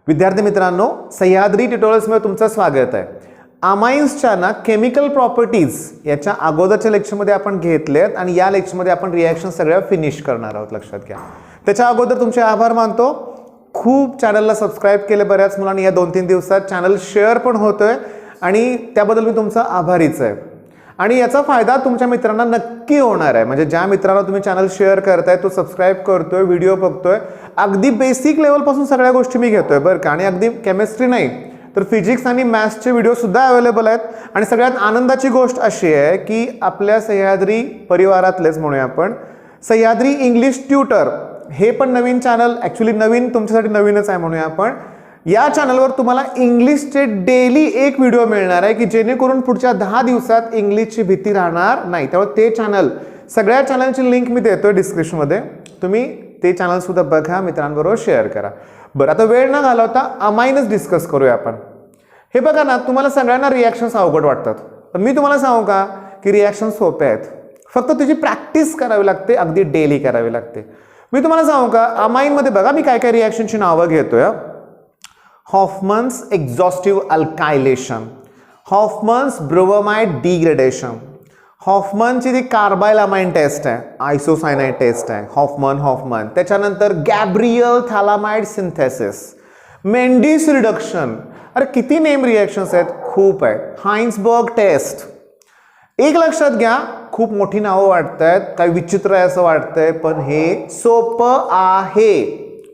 विद्यार्थी मित्रांनो, सह्याद्री ट्युटोरियल्समध्ये तुमचं स्वागत आहे. अमाइन्सच्या ना केमिकल प्रॉपर्टीज याच्या अगोदरच्या लेक्चरमध्ये आपण घेतलेत आणि या लेक्चरमध्ये आपण रिॲक्शन सगळ्या फिनिश करणार आहोत. लक्षात घ्या. त्याच्या अगोदर तुमचे आभार मानतो. खूप चॅनलला सबस्क्राईब केले बऱ्याच मुलांनी या 2-3 दिवसात. चॅनल शेअर पण होतोय आणि त्याबद्दल मी तुमचा आभारीच आहे. आणि याचा फायदा तुमच्या मित्रांना नक्की होणार आहे. म्हणजे ज्या मित्रांना तुम्ही चॅनल शेअर करताय, तो सबस्क्राईब करतोय, व्हिडिओ बघतोय, अगदी बेसिक लेवलपासून सगळ्या गोष्टी मी घेतोय बरं का. आणि अगदी केमिस्ट्री नाही तर फिजिक्स आणि मॅथ्सचे व्हिडिओ सुद्धा अवेलेबल आहेत. आणि सगळ्यात आनंदाची गोष्ट अशी आहे की आपल्या सह्याद्री परिवारातलेच म्हणूया आपण, सह्याद्री इंग्लिश ट्युटर हे पण नवीन चॅनल, ॲक्च्युली नवीन तुमच्यासाठी नवीनच आहे म्हणूया आपण. या चॅनलवर तुम्हाला इंग्लिशचे डेली एक व्हिडिओ मिळणार आहे की जेणेकरून पुढच्या 10 दिवसात इंग्लिशची भीती राहणार नाही. त्यामुळे ते चॅनल, सगळ्या चॅनलची लिंक मी देतोय डिस्क्रिप्शनमध्ये, तुम्ही ते चॅनल सुद्धा बघा, मित्रांबरोबर शेअर करा. बरं, आता वेळ न घालवता अमाइनच डिस्कस करूया आपण. हे बघा ना, तुम्हाला सगळ्यांना रिॲक्शन्स अवघड वाटतात, पण मी तुम्हाला सांगू का की रिॲक्शन सोपे आहेत. फक्त तुझी प्रॅक्टिस करावी लागते, अगदी डेली करावी लागते. मी तुम्हाला सांगू का, अमाइनमध्ये बघा मी काय काय रिॲक्शनची नावं घेतोय. Hoffman's exhaustive alkylation, Hoffman's bromide degradation, हॉफमनची जी कार्बाइल अमाइन टेस्ट आहे, आयसोसायनाइड टेस्ट आहे, हॉफमन. त्याच्यानंतर गॅब्रियल थॅलामाइड सिंथेसिस, मेंडिस रिडक्शन. अरे किती नेम रिॲक्शन्स आहेत, खूप आहे. हाइन्सबर्ग टेस्ट. एक लक्षात घ्या, खूप मोठी नावं वाटत आहेत, काही विचित्र आहे असं वाटतंय, पण हे सोपं आहे.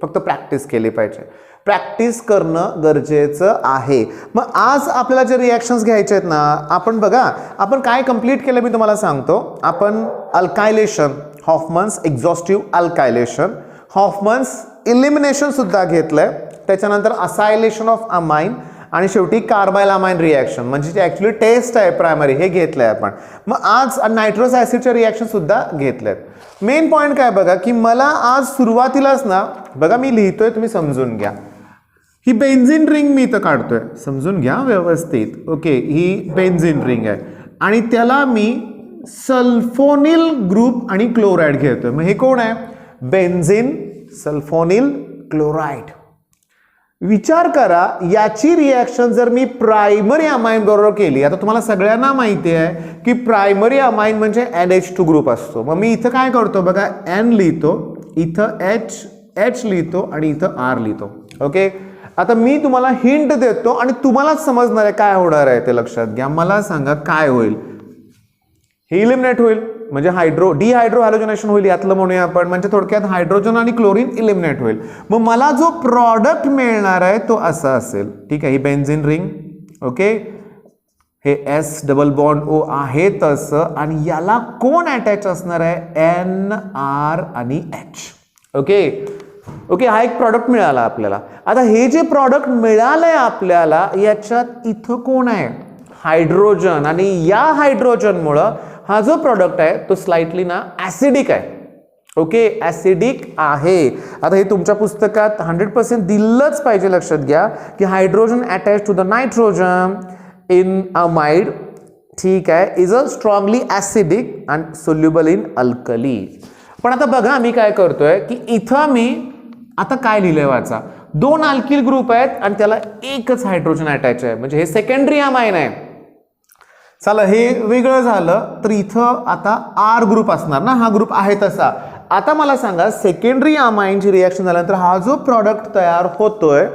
फक्त प्रॅक्टिस केली पाहिजे. प्रॅक्टिस करणं गरजेचं आहे. मग आज आपल्याला जे रिॲक्शन्स घ्यायचे आहेत ना, आपण बघा आपण काय कंप्लीट केलं मी तुम्हाला सांगतो. आपण अल्कायलेशन, हॉफमन्स एक्झॉस्टिव्ह अल्कायलेशन, हॉफमन्स इलिमिनेशन सुद्धा घेतलंय. त्याच्यानंतर असायलेशन ऑफ अमाइन आणि शेवटी कार्बाइल अमाइन रिॲक्शन, म्हणजे जे ॲक्च्युली टेस्ट आहे प्रायमरी, हे घेतलंय आपण. मग आज नायट्रस ॲसिडचे रिॲक्शन सुद्धा घेतलेत. मेन पॉईंट काय बघा की मला आज सुरुवातीलाच ना, बघा मी लिहितोय, तुम्ही समजून घ्या. ही बेन्झिन रिंग मी इथं काढतोय, समजून घ्या व्यवस्थित. ओके, ही बेन्झिन रिंग आहे आणि त्याला मी सल्फोनिल ग्रुप आणि क्लोराईड घेतोय. मग हे कोण आहे? Benzene sulphonyl chloride. विचार करा, याची रिॲक्शन जर मी प्रायमरी अमाइन बरोबर केली, आता तुम्हाला सगळ्यांना माहिती आहे की प्रायमरी अमाइन म्हणजे NH2 ग्रुप असतो. मग मी इथं काय करतो बघा, N लिहितो, इथं H लिहितो आणि इथं R लिहितो. ओके, आता मी तुम्हाला हिंट देतो आणि तुम्हालाच समजणार आहे काय होणार आहे ते. लक्षात घ्या. मला सांगा काय होईल. हे इलिमिनेट होईल, म्हणजे डिहायड्रो हॅलोजनेशन होईल यातलं म्हणूया आपण. म्हणजे थोडक्यात हायड्रोजन आणि क्लोरीन इलिमिनेट होईल. मग मला जो प्रॉडक्ट मिळणार आहे तो असा असेल. ठीक आहे, ही बेन्झिन रिंग. ओके, हे S डबल बॉन्ड O आहे तसं, आणि याला कोण अटॅच असणार आहे? NR आणि H. ओके, हा एक प्रॉडक्ट मिळाला आपल्याला. आता हे जे प्रॉडक्ट मिळालंय आपल्याला, याच्यात इथं कोण आहे? हायड्रोजन. आणि या हायड्रोजनमुळं हा जो प्रॉडक्ट आहे तो स्लाइटली ना ऍसिडिक आहे. ओके, ऍसिडिक आहे. आता हे तुमच्या पुस्तकात 100% दिलंच पाहिजे. लक्षात घ्या की hydrogen attach to the nitrogen in amide, ठीक आहे, is a strongly acidic and soluble in alkali. पण आता बघा मी काय करतोय की इथं मी आता काय लिहिलंय वाचा. 2 अल्किल ग्रुप आहेत आणि त्याला एकच हायड्रोजन अटॅच आहे, म्हणजे हे सेकंडरी अमाइन आहे. चला, हे वेगळं झालं तर इथं आता R ग्रुप असणार ना, हा ग्रुप आहे तसा. आता मला सांगा, सेकंडरी अमाइनची रिॲक्शन झाल्यानंतर हा जो प्रॉडक्ट तयार होतोय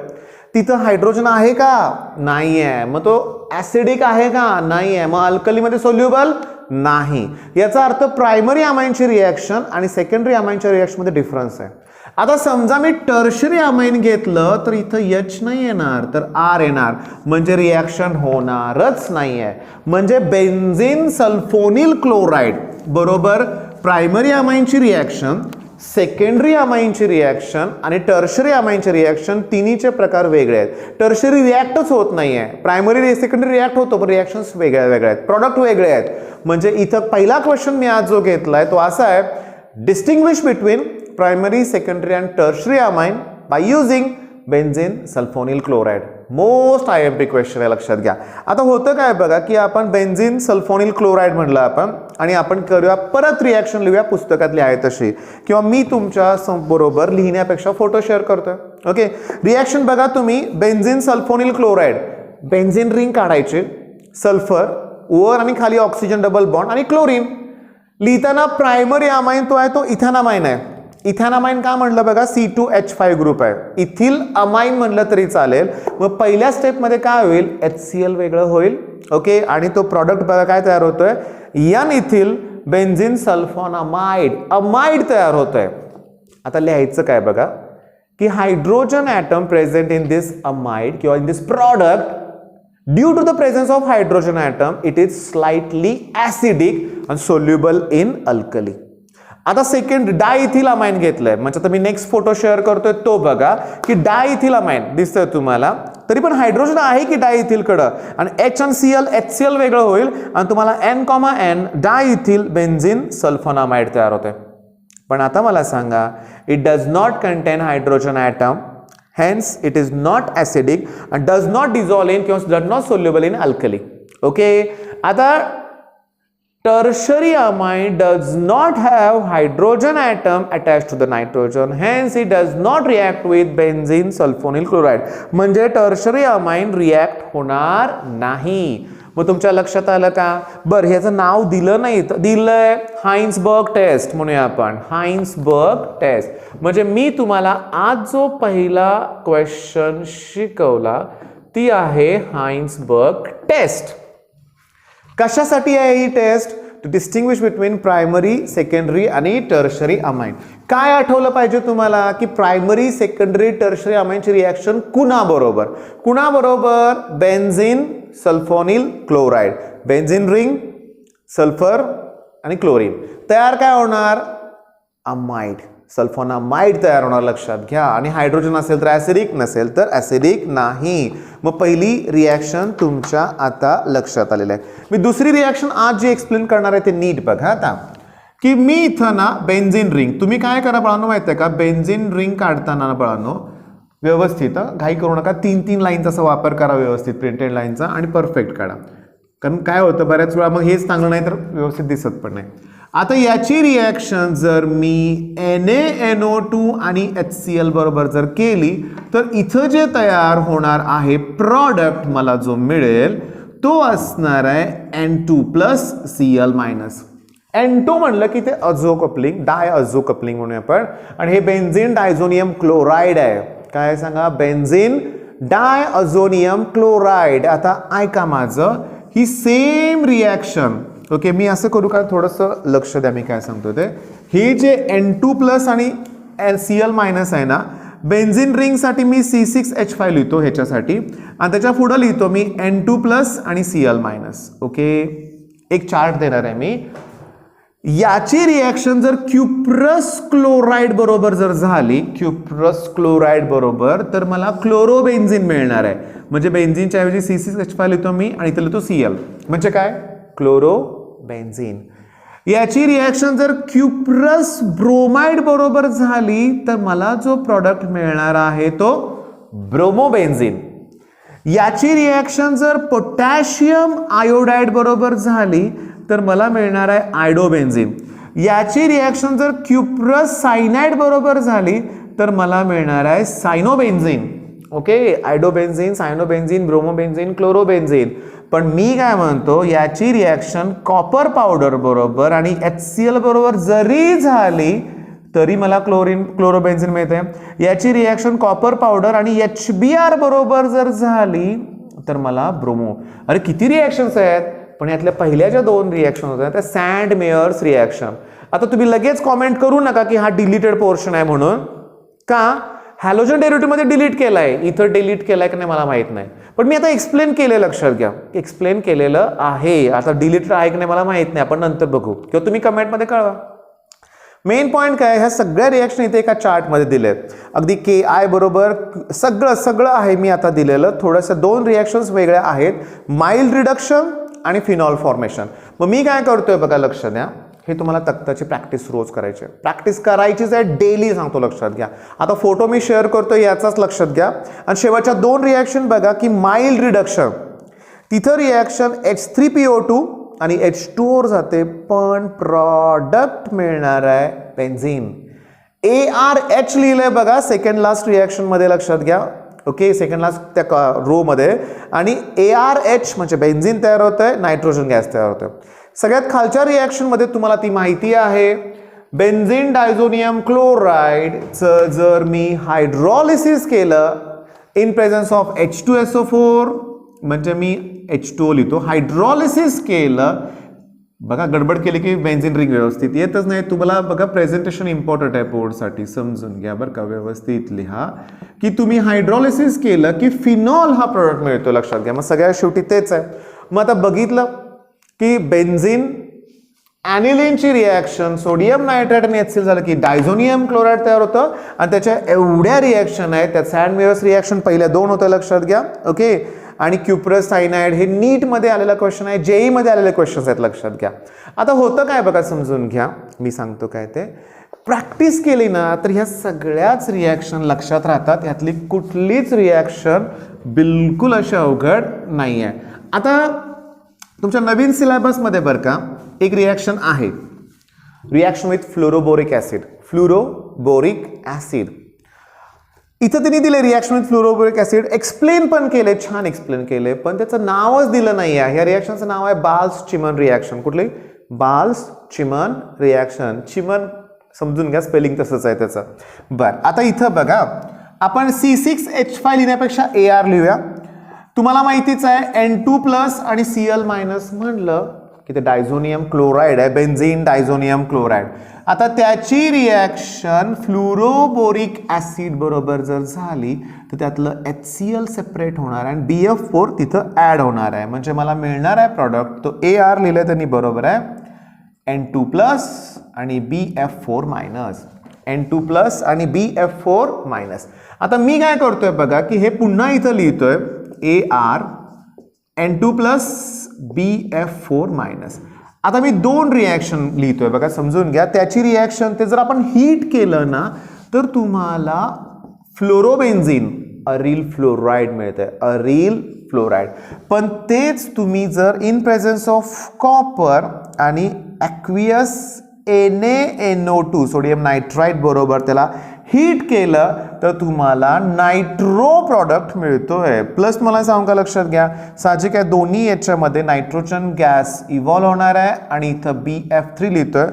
तिथं हायड्रोजन आहे का? नाही आहे. मग तो ऍसिडिक आहे का? नाही आहे. मग अल्कलीमध्ये सोल्युबल नाही. याचा अर्थ प्रायमरी अमाइनची रिॲक्शन आणि सेकंडरी अमाइनच्या रिॲक्शनमध्ये डिफरन्स आहे. आता समजा मी टर्शरी अमाइन घेतलं तर इथं H नाही येणार तर R येणार, म्हणजे रिॲक्शन होणारच नाही आहे. म्हणजे बेन्झिन सल्फोनिल क्लोराईड बरोबर प्रायमरी अमाइनची रिॲक्शन, सेकंडरी अमाइनची रिॲक्शन आणि टर्शरी अमाइनची रिॲक्शन, तिन्हीचे प्रकार वेगळे आहेत. टर्शरी रिॲक्टच होत नाही आहे, प्रायमरी सेकंडरी रिॲक्ट होतो, पण रिॲक्शन्स वेगळ्या वेगळ्या आहेत, प्रॉडक्ट वेगळे आहेत. म्हणजे इथं पहिला क्वेश्चन मी आज जो घेतलाय तो असा आहे, distinguish between primary, secondary and tertiary amine by using benzene sulphonyl chloride. Most IMP question आहे, लक्षात घ्या. आता होतं काय बघा की आपण बेन्झीन सल्फोनिल क्लोराईड म्हणलं आपण आणि आपण करूया परत रिॲक्शन लिहूया पुस्तकातली आहे तशी, किंवा मी तुमच्या बरोबर लिहिण्यापेक्षा फोटो शेअर करतोय. ओके, रिॲक्शन बघा तुम्ही. Benzene sulphonyl chloride, benzene ring काढायचे, सल्फर वर आणि खाली ऑक्सिजन डबल बॉन्ड आणि क्लोरीन. लिहिताना प्रायमरी अमाइन तो आहे तो इथॅनामाइन आहे. इथॅनामाइन का म्हणलं बघा, C2H5 ग्रुप आहे. इथिल अमाइन म्हणलं तरी चालेल. मग पहिल्या स्टेपमध्ये काय होईल, HCl वेगळं होईल. ओके, आणि तो प्रॉडक्ट बघा काय तयार होतोय, N ethyl benzene sulphonamide, amide तयार होतोय. आता लिहायचं काय बघा की hydrogen atom present in this amide किंवा in this product, due to the presence of hydrogen atom it is slightly acidic and soluble in alkali. आता सेकंड डायइथिलामाइन घेतलंय, म्हणजे आता मी नेक्स्ट फोटो शेअर करतोय तो बघा की डायइथिलामाइन दिसतंय तुम्हाला, तरी पण हायड्रोजन आहे की डायइथिल कडं, आणि H आणि Cl HCl वेगळं होईल आणि तुम्हाला N, डायइथिल बेन्झीन सल्फोनामाइड तयार होते. पण आता मला सांगा, it does not contain hydrogen atom, hence it is not acidic and does not dissolve in or does not soluble in alkali. Okay, आता tertiary amine does not have hydrogen atom attached to the nitrogen, hence it does not react with benzene sulfonyl chloride. म्हणजे tertiary amine react होणार नाही. मग तुमच्या लक्षात आलं का? बरं, ह्याचं नाव दिलं नाही, दिलंय हाइन्सबर्ग टेस्ट म्हणूया आपण. हाइन्सबर्ग टेस्ट म्हणजे मी तुम्हाला आज जो पहिला क्वेश्चन शिकवला ती आहे हाइन्सबर्ग टेस्ट. कशासाठी आहे ही test? To distinguish between primary, secondary आणि टर्शरी अमाइन. काय आठवलं पाहिजे तुम्हाला की प्रायमरी, सेकंडरी, टर्शरी अमाइनची रिॲक्शन कुणाबरोबर? कुणाबरोबर? Benzene sulphonyl chloride, benzene ring, sulphur आणि क्लोरीन तयार काय होणार? अमाइड, सल्फोनामाइड तयार होणार, लक्षात घ्या. आणि हायड्रोजन असेल तर ॲसिडिक, नसेल तर ॲसिडिक नाही. मग पहिली रिॲक्शन तुमच्या आता लक्षात आलेलं आहे. मी दुसरी रिॲक्शन आज जी एक्सप्लेन करणार आहे ते नीट बघा आता, की मी इथं ना बेन्झीन रिंग, तुम्ही काय करा बाळांनो माहिती आहे का, बेन्झीन रिंग काढताना बाळांनो व्यवस्थित घाई करू नका, 3-3 लाईनचा वापर करा व्यवस्थित, प्रिंटेड लाईनचा, आणि परफेक्ट काढा. कारण काय होतं बऱ्याच वेळा मग हेच चांगलं नाही तर व्यवस्थित दिसत पण नाही. आता याची रिॲक्शन जर मी NaNO2 आणि HCl बरोबर जर केली तर इथं जे तयार होणार आहे प्रॉडक्ट मला जो मिळेल तो असणार आहे N2+Cl-. N2 म्हणलं की ते अझो कपलिंग, डाय अझो कपलिंग म्हणूया आपण, आणि हे बेन्झीन डायझोनियम क्लोराईड आहे. काय सांगा? Benzene diazonium chloride. आता ऐका माझं, ही सेम रिॲक्शन. ओके, मी असं करू का, थोडंसं लक्ष द्या मी काय सांगतो ते. हे जे N2+ आणि Cl- आहे ना, बेन्झीन रिंगसाठी मी C6H5 लिहितो ह्याच्यासाठी, आणि त्याच्या पुढं लिहितो मी N2+ आणि Cl-. ओके, एक चार्ट देणार आहे मी. याची रिॲक्शन जर क्युप्रस क्लोराईड बरोबर जर झाली, क्युप्रस क्लोराईड बरोबर, तर मला क्लोरोबेन्झीन मिळणार आहे. म्हणजे बेन्झीनच्या ऐवजी C6H5 लिहितो मी आणि इथं लिहितो Cl, म्हणजे काय? क्लोरोबेन्झीन. याची रिॲक्शन जर क्युप्रस ब्रोमाइड बरोबर झाली तर मला जो प्रॉडक्ट मिळणार आहे तो ब्रोमोबेन्झीन. याची रिॲक्शन जर पोटॅशियम आयोडाइड बरोबर झाली तर मला मिळणार आहे आयडोबेन्झीन. याची रिॲक्शन जर क्युप्रस सायनाइड बरोबर झाली तर मला मिळणार आहे सायनोबेन्झीन. ओके, आयडोबेन्झीन, सायनोबेन्झीन, ब्रोमोबेन्झीन, क्लोरोबेन्झीन. पण मी काय म्हणतो, याची रिॲक्शन कॉपर पावडर बरोबर आणि HCl बरोबर जरी झाली तरी मला क्लोरोबेन्झीन मिळते. याची रिॲक्शन कॉपर पावडर आणि HBr बरोबर जर झाली तर मला ब्रोमो. अरे किती रिॲक्शन्स आहेत, पण यातल्या पहिल्या ज्या 2 रिॲक्शन होत्या त्या सँड मेयर्स रिॲक्शन. आता तुम्ही लगेच कॉमेंट करू नका की हा डिलीटेड पोर्शन आहे म्हणून. का? हॅलोजन डेरिव्हेटिव्ह मध्ये डिलीट केलाय, इथं डिलीट केलाय की नाही मला माहित नाही, पण मी आता एक्सप्लेन केले, लक्षात घ्या, एक्सप्लेन केलेलं आहे. आता डिलीट आहे की नाही मला माहित नाही, आपण नंतर बघू, किंवा तुम्ही कमेंटमध्ये कळवा. मेन पॉईंट काय, ह्या सगळ्या रिॲक्शन इथे एका चार्टमध्ये दिलेत. अगदी KI बरोबर सगळं आहे मी आता दिलेलं. थोडंसं 2 रिॲक्शन्स वेगळ्या आहेत, माइल्ड रिडक्शन आणि फिनॉल फॉर्मेशन. मग मी काय करतोय बघा, लक्ष द्या, हे तुम्हाला तक्ताची प्रॅक्टिस रोज करायची आहे. प्रॅक्टिस करायचीच आहे, डेली सांगतो, लक्षात घ्या. आता फोटो मी शेअर करतो याचाच लक्षात घ्या. आणि शेवटच्या 2 रिॲक्शन बघा की माइल्ड रिडक्शन, तिथं रिॲक्शन H3PO2 आणि H2O जाते, पण प्रॉडक्ट मिळणार आहे बेन्झीन. ARH लिहिलंय बघा सेकंड लास्ट रिॲक्शन मध्ये, लक्षात घ्या. ओके, सेकंड लास्ट त्या रो मध्ये. आणि ARH म्हणजे बेन्झीन तयार होतंय, नायट्रोजन गॅस तयार होतोय. सगळ्यात खालच्या रिॲक्शन मध्ये तुम्हाला ती माहिती आहे, बेन्झीन डायझोनियम क्लोराईडचं जर मी हायड्रॉलिसिस केलं इन प्रेझन्स ऑफ H2SO4, म्हणजे मी H2O लिहितो, हायड्रॉलिसिस केलं, बघा गडबड केली की बेन्झीन रिंग व्यवस्थित येतच नाही. तुम्हाला बघा प्रेझेंटेशन इम्पॉर्टंट आहे बोर्डसाठी, समजून घ्या बरं का, व्यवस्थित लिहा की तुम्ही हायड्रॉलिसिस केलं की फिनॉल हा प्रोडक्ट मिळतो, लक्षात घ्या. मग सगळ्या शेवटी तेच आहे. मग आता बघितलं की बेन्झीन ॲनिलीनची रिॲक्शन सोडियम नायट्राइट आणि HCl झालं की डायझोनियम क्लोराईड तयार होतं. आणि त्याच्या एवढ्या रिॲक्शन आहेत, त्यात सॅड मिरस रिॲक्शन पहिल्या 2 होत्या, लक्षात घ्या. ओके, आणि क्युप्रस सायनाइड हे नीट मध्ये आलेला क्वेश्चन आहे, जेई मध्ये आलेले क्वेश्चन्स आहेत, लक्षात घ्या. आता होतं काय बघा, समजून घ्या, मी सांगतो काय ते. प्रॅक्टिस केली ना तर ह्या सगळ्याच रिॲक्शन लक्षात राहतात, यातली कुठलीच रिॲक्शन बिलकुल अशी अवघड नाही आहे. आता तुमच्या नवीन सिलेबसमध्ये बरं का एक रिॲक्शन आहे, reaction with fluoroboric acid. Fluoroboric acid इथं त्यांनी दिले reaction with fluoroboric acid, explain पण केले, छान एक्सप्लेन केले, पण त्याचं नावच दिलं नाही आहे. ह्या रिॲक्शनचं नाव आहे बाल्स-चिमन रिॲक्शन. कुठली? बाल्स-चिमन रिॲक्शन. चिमन समजून घ्या, स्पेलिंग तसंच आहे त्याचं. बरं, आता इथं बघा, आपण C6H5 लिहिण्यापेक्षा AR लिहूया. तुम्हाला माहितीच आहे N2+ आणि Cl- म्हणलं की ते डायझोनियम क्लोराईड आहे, बेन्झीन डायझोनियम क्लोराईड. आता त्याची रिॲक्शन फ्लोरोबोरिक ॲसिड बरोबर जर झाली तर त्यातलं HCl सेपरेट होणार आहे आणि BF4 तिथं ॲड होणार आहे. म्हणजे मला मिळणार आहे प्रॉडक्ट, तो AR लिहिलंय त्यांनी, बरोबर आहे, N2+ आणि BF4-. N2+ आणि BF4-. आता मी काय करतोय बघा की हे पुन्हा इथं लिहितोय AR N2+ BF4-. आता मी 2 रिॲक्शन लिहितोय बघा, समजून घ्या. त्याची रिॲक्शन ते जर आपण हीट केलं ना तर तुम्हाला फ्लोरोबेन्झीन अरिल फ्लोराईड मिळतंय, अरिल फ्लोराईड. पण तेच तुम्ही जर इन प्रेझेन्स ऑफ कॉपर आणि ॲक्वियस NaNO2 सोडियम नायट्राइट बरोबर त्याला हीट केलं तर तुम्हाला नायट्रो प्रॉडक्ट मिळतोय. प्लस मला सांगू का, लक्षात घ्या, साहजिक आहे दोन्ही याच्यामध्ये नायट्रोजन गॅस इव्हॉल्व होणार आहे आणि इथं BF3 लिहितोय,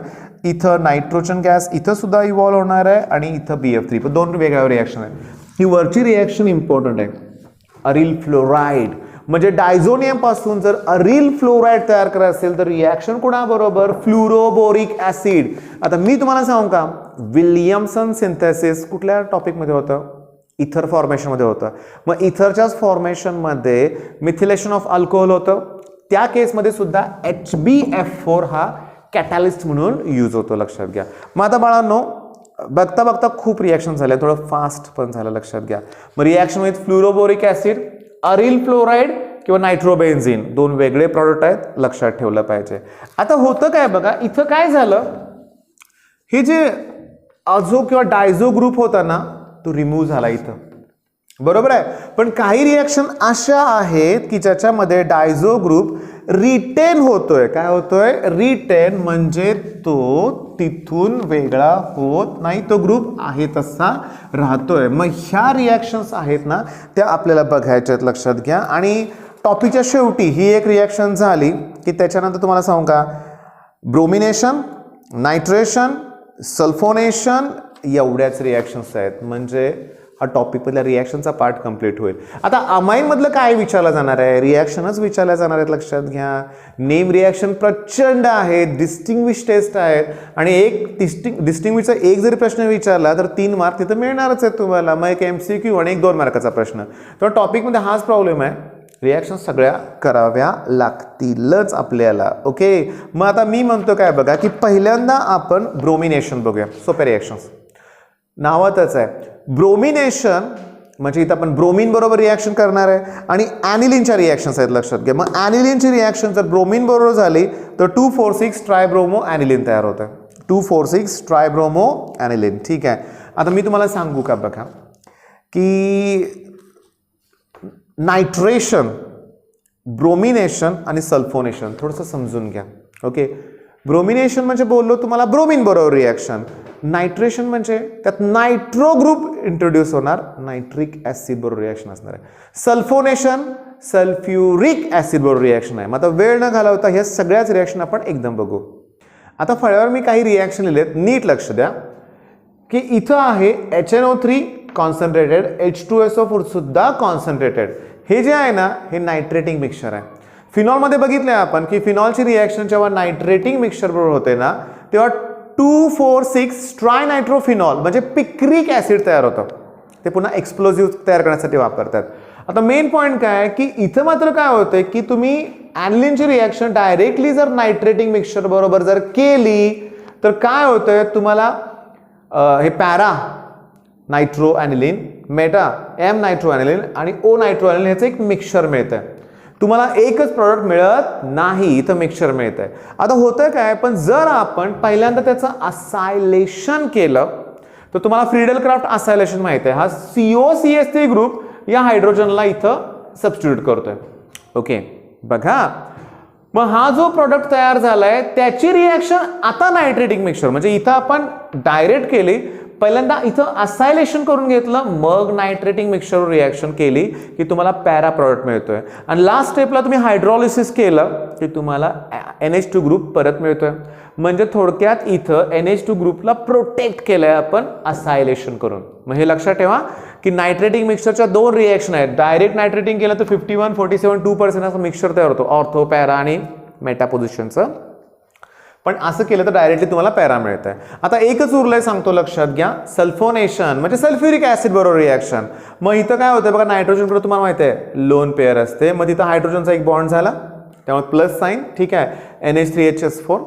इथं नायट्रोजन गॅस इथं सुद्धा इव्हॉल्व होणार आहे आणि इथं BF3. पण 2 वेगळ्या रिॲक्शन आहेत. ही वरची रिॲक्शन इम्पॉर्टंट आहे, अरिल फ्लोराईड. म्हणजे डायझोनियम पासून जर अरिल फ्लोराईड तयार करायचं असेल तर रिॲक्शन कोणाबरोबर? Fluoroboric acid. आता मी तुम्हाला सांगू का, विल्यमसन सिंथेसिस कुठल्या टॉपिकमध्ये होतं? इथर फॉर्मेशनमध्ये होतं. मग इथरच्याच फॉर्मेशनमध्ये मिथिलेशन ऑफ अल्कोहोल होतं. त्या केसमध्ये सुद्धा HbF4 हा कॅटॅलिस्ट म्हणून यूज होतो, लक्षात घ्या. मग आता बाळांनो, बघता बघता खूप रिॲक्शन झाले, थोडं फास्ट पण झालं, लक्षात घ्या. मग reaction with fluoroboric acid, aryl fluoride किंवा नायट्रोबेन्झीन 2 वेगळे प्रॉडक्ट आहेत, लक्षात ठेवलं पाहिजे. आता होतं काय बघा, इथं काय झालं, हे जे अझो किंवा डायझो ग्रुप होता ना तो रिमूव्ह झाला इथं, बरोबर आहे. पण काही रिॲक्शन अशा आहेत की ज्याच्यामध्ये डायझो ग्रुप रिटेन होतोय. काय होतोय? रिटेन, म्हणजे तो तिथून वेगळा होत नाही, तो ग्रुप आहे तसा राहतोय. मग ह्या रिॲक्शन्स आहेत ना त्या आपल्याला बघायच्या आहेत, लक्षात घ्या. आणि टॉपिकच्या शेवटी ही एक रिॲक्शन झाली की त्याच्यानंतर तुम्हाला सांगू का, ब्रोमिनेशन, नायट्रेशन, सल्फोनेशन एवढ्याच रिॲक्शन्स आहेत. म्हणजे हा टॉपिकमधल्या रिॲक्शनचा पार्ट कंप्लीट होईल. आता अमाईनमधलं काय विचारलं जाणार आहे? रिॲक्शनच विचारल्या जाणार आहेत, लक्षात घ्या. नेम रिॲक्शन प्रचंड आहेत, डिस्टिंग्विश टेस्ट आहेत आणि एक डिस्टिंग्विशचा एक जरी प्रश्न विचारला तर 3 मार्क तिथं मिळणारच आहेत तुम्हाला. मग एक MCQ आणि एक 2 मार्काचा प्रश्न. तर टॉपिकमध्ये हाच प्रॉब्लेम आहे, रिॲक्शन सगळ्या कराव्या लागतीलच आपल्याला. ओके, मग आता मी म्हणतो काय बघा की पहिल्यांदा आपण ब्रोमिनेशन बघूया. सोप्या रिॲक्शन्स नावातच आहे. ब्रोमिनेशन म्हणजे इथं आपण ब्रोमीन बरोबर रिॲक्शन करणार आहे आणि ॲनिलीनच्या रिॲक्शन्स आहेत, लक्षात घ्या. मग ॲनिलीनची रिॲक्शन जर ब्रोमीन बरोबर झाली तर 2,4,6 ट्रायब्रोमो ॲनिलीन तयार होतं. 2,4,6 ट्रायब्रोमो ॲनिलीन. ठीक आहे. आता मी तुम्हाला सांगू का बघा की नायट्रेशन, ब्रोमिनेशन आणि सल्फोनेशन थोडंसं समजून घ्या. ओके. ब्रोमिनेशन म्हणजे बोललो तुम्हाला ब्रोमिन बरोबर रिॲक्शन. नायट्रेशन म्हणजे त्यात नायट्रो ग्रुप इंट्रोड्यूस होणार, नायट्रिक ॲसिड बरोबर रिॲक्शन असणार आहे. सल्फोनेशन सल्फ्युरिक ॲसिड बरोबर रिॲक्शन आहे. मग आता वेळ न घालवता ह्या सगळ्याच रिॲक्शन आपण एकदम बघू. आता फळ्यावर मी काही रिॲक्शन लिहिलेत, नीट लक्ष द्या की इथं आहे HNO3 कॉन्सन्ट्रेटेड, H2SO4 सुद्धा कॉन्सन्ट्रेटेड. हे जे आहे ना हे नायट्रेटिंग मिक्सचर आहे. फिनॉलमध्ये बघितलं आपण की फिनॉलची रिॲक्शन जेव्हा नायट्रेटिंग मिक्सचर बरोबर होते ना तेव्हा 2,4,6 ट्रायनायट्रोफिनॉल म्हणजे पिक्रिक ॲसिड तयार होतं. ते पुन्हा एक्सप्लोजिव्ह तयार करण्यासाठी वापरतात. आता मेन पॉईंट काय आहे की इथं मात्र काय होतंय की तुम्ही ॲनिलीनची रिॲक्शन डायरेक्टली जर नायट्रेटिंग मिक्सचर बरोबर जर केली तर काय होतंय तुम्हाला हे para nitro aniline, meta M nitro aniline आणि ओ नायट्रो ॲनिलीन ह्याचं एक मिक्सचर मिळतंय. तुम्हाला एकच प्रॉडक्ट मिळत नाही, इथं मिक्सचर मिळत आहे. आता होतं काय, पण जर आपण पहिल्यांदा त्याचं असायलेशन केलं तर तुम्हाला फ्रीडल क्राफ्ट असायलेशन माहिती आहे. हा COCH3 ग्रुप या हायड्रोजनला इथं सबस्टिट्यूट करतोय. ओके. बघा मग हा जो प्रॉडक्ट तयार झालाय त्याची रिॲक्शन आता नायट्रेटिंग मिक्सचर म्हणजे इथं आपण डायरेक्ट केली, पहिल्यांदा इथं असायलेशन करून घेतलं, मग नायट्रेटिंग मिक्सचर रिॲक्शन केली की तुम्हाला पॅरा प्रॉडक्ट मिळतोय. आणि लास्ट स्टेपला तुम्ही हायड्रॉलिसिस केलं की तुम्हाला NH2 ग्रुप परत मिळतोय. म्हणजे थोडक्यात इथं NH2 ग्रुपला प्रोटेक्ट केलंय आपण असायलेशन करून. मग हे लक्षात ठेवा की नायट्रेटिंग मिक्सचरच्या दोन रिॲक्शन आहेत. डायरेक्ट नायट्रेटिंग केलं तर 51, 47, 2% असं मिक्सचर तयार होतो ऑर्थो, पॅरा आणि मेटा पोझिशनचं. पण असं केलं तर डायरेक्टली तुम्हाला पॅरा मिळत आहे. आता एकच उरलंय सांगतो, लक्षात घ्या. सल्फोनेशन म्हणजे सल्फ्युरिक ॲसिड बरोबर रिॲक्शन. मग इथं काय होतं बघा, नायट्रोजनकडे तुम्हाला माहिती आहे लोन पेअर असते. मग तिथं हायड्रोजनचा एक बॉन्ड झाला त्यामुळे प्लस साईन. ठीक आहे. NH3HS4.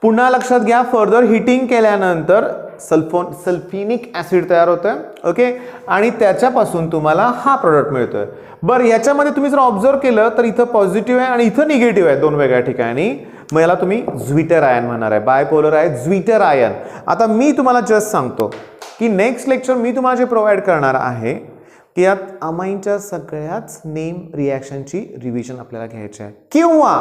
पुन्हा लक्षात घ्या, फर्दर हिटिंग केल्यानंतर सल्फिनिक ॲसिड तयार होतं. ओके. आणि त्याच्यापासून तुम्हाला हा प्रोडक्ट मिळतोय. बरं, याच्यामध्ये तुम्ही जर ऑब्झर्व केलं तर इथं पॉझिटिव्ह आहे आणि इथं निगेटिव्ह आहे दोन वेगळ्या ठिकाणी. मग याला तुम्ही ज्विटर आयन म्हणणार आहे, बायपोलर आहे ज्विटर आयन. आता मी तुम्हाला जस्ट सांगतो की नेक्स्ट लेक्चर मी तुम्हाला जे प्रोव्हाइड करणार आहे की यात अमाईनच्या सगळ्याच नेम रिॲक्शनची रिव्हिजन आपल्याला घ्यायची आहे, किंवा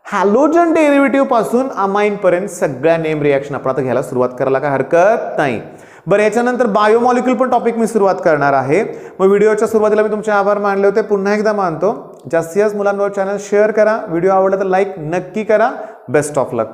हॅलोजन डेरिव्हेटिव्ह पासून अमाईन पर्यंत सगळ्या नेम रिॲक्शन आपण आता घ्यायला सुरुवात करायला काय हरकत नाही. बरं, याच्यानंतर बायोमॉलिक्यूल पण टॉपिक मी सुरुवात करणार आहे. मग व्हिडिओच्या सुरुवातीला मी तुमचे आभार मानले होते, पुन्हा एकदा मानतो. जास्तीत जास्त मुलांवर चॅनल शेअर करा. व्हिडिओ आवडला तर लाईक नक्की करा. Best of luck.